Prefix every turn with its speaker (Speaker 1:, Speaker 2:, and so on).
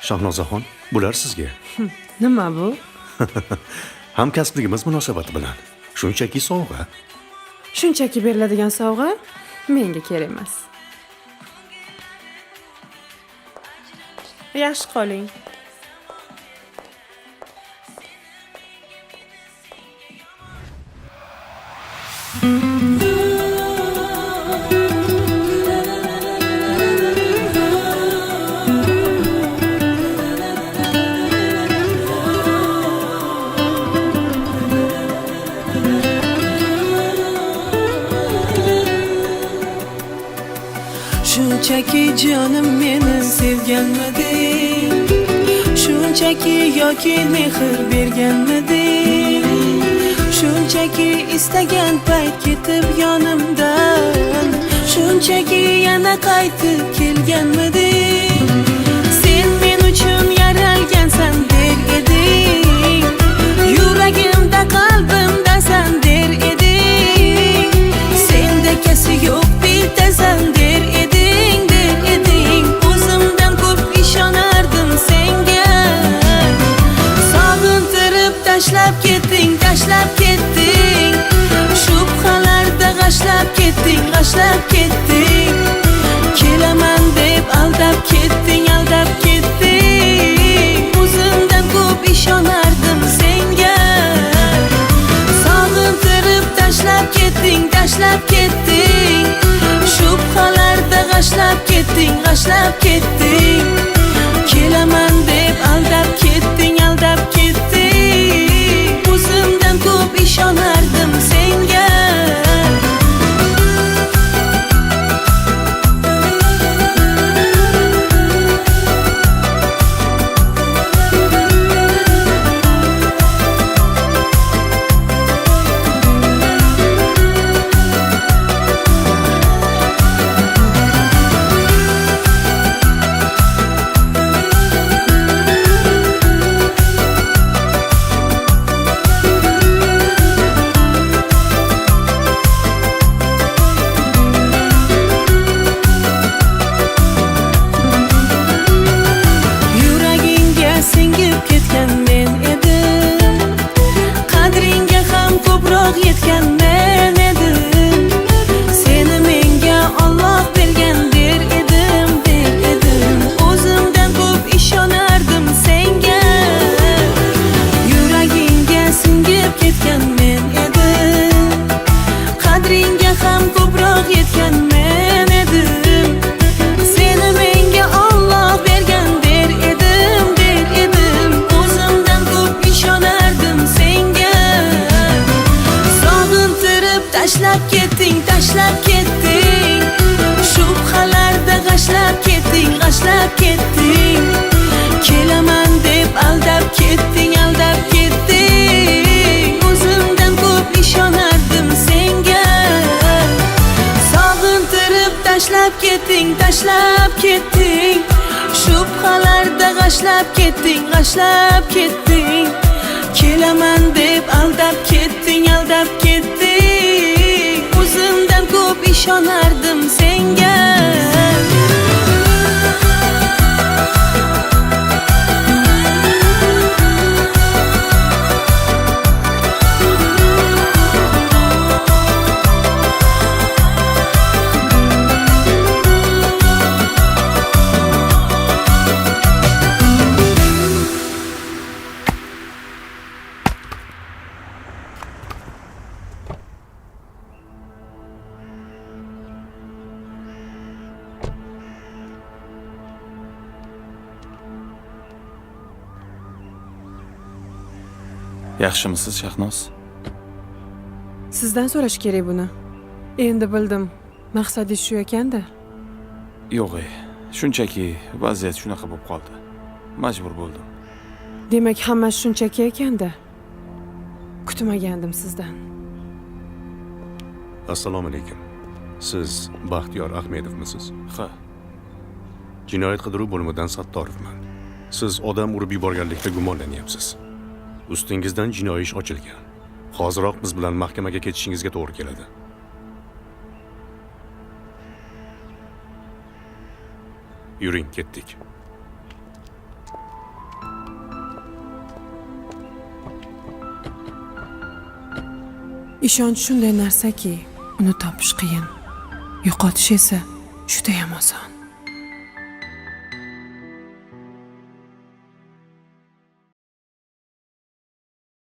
Speaker 1: Shahnozaxon, bular sizga.
Speaker 2: Nima bu?
Speaker 1: Hamkasbligimiz munosabati bilan. Shunchaki sovg'a.
Speaker 2: Shunchaki beriladigan sovg'a menga kerak emas. Yaxshi qoling.
Speaker 3: Shunchaki jonim meni sevganmiding? Shunchaki yoki mehr berganmiding? Shunchaki istagan payt ketib yonimdan, shunchaki yana qaytib kelganmiding? Sen men uchun yaralgansan der eding, yuragimda qalbimda san der eding. Senda kasi yo'q bitasan der eding, der eding. O'zimdan ko'p ishonardim senga. Sog'intirib tashlab ketding, tashlab ketding. Shubhalarda g'ashlab ketding, g'ashlab ketding. Kelaman deb aldab ketding, aldab ketding. O'zimdan ko'p ishonardim senga. Sog'intirib tashlab ketding, tashlab ketding. Shubhalarda g'ashlab ketding, g'ashlab ketding. Kelaman deb aldab ketding, aldab ketding. O'zimdan ko'p ishonardim senga. Yuragingga singib ketgan men edim, qadringga ham ko'proq yetgan men edim. Seni menga Alloh bergan der edim, der edim. O'zimdan ko'p ishonardim senga. Yuragingga singib ketgan men edim, qadringga ham ko'proq yetgan men edim. Seni menga Alloh bergan der edim, der edim. O'zimdan ko'p ishonardim senga. Sog'intirib tashlab ketding, tashlab ketding. Shubhalarda g'ashlab ketding, g'ashlab ketding. Kelaman deb aldab ketding, aldab ketding. O'zimdan ko'p ishonardim senga. Sog'intirib tashlab ketding, tashlab ketding. Shubhalarda g'ashlab ketding, g'ashlab ketding. Kelaman deb aldab ketding, aldab ketding. O'zimdan ko'p ishonardim senga.
Speaker 4: Yaxshimisiz, Shahnoz?
Speaker 2: Sizdan so'rash kerak buni. Endi bildim. Maqsadingiz shu ekanda.
Speaker 4: Yo'q, shunchaki vaziyat shunaqa bo'lib qoldi. Majbur bo'ldim.
Speaker 2: Demak, hammasi shunchaki ekanda. Kutmagandim sizdan.
Speaker 1: Assalomu alaykum. Siz Baxtiyor Ahmedovmisiz?
Speaker 4: Ha,
Speaker 1: Jinoyat qidiruv bo'limidan Sattorovman. Siz odam urib yuborganlikda gumonlanyapsiz. Ustingizdan jinoiy ish ochilgan. Hoziroq biz bilan mahkamaga ketishingizga to'g'ri keladi. Yuring, ketdik.
Speaker 2: Ishonch shunday narsaki, uni topish qiyin. Yo'qotish esa judayam oson.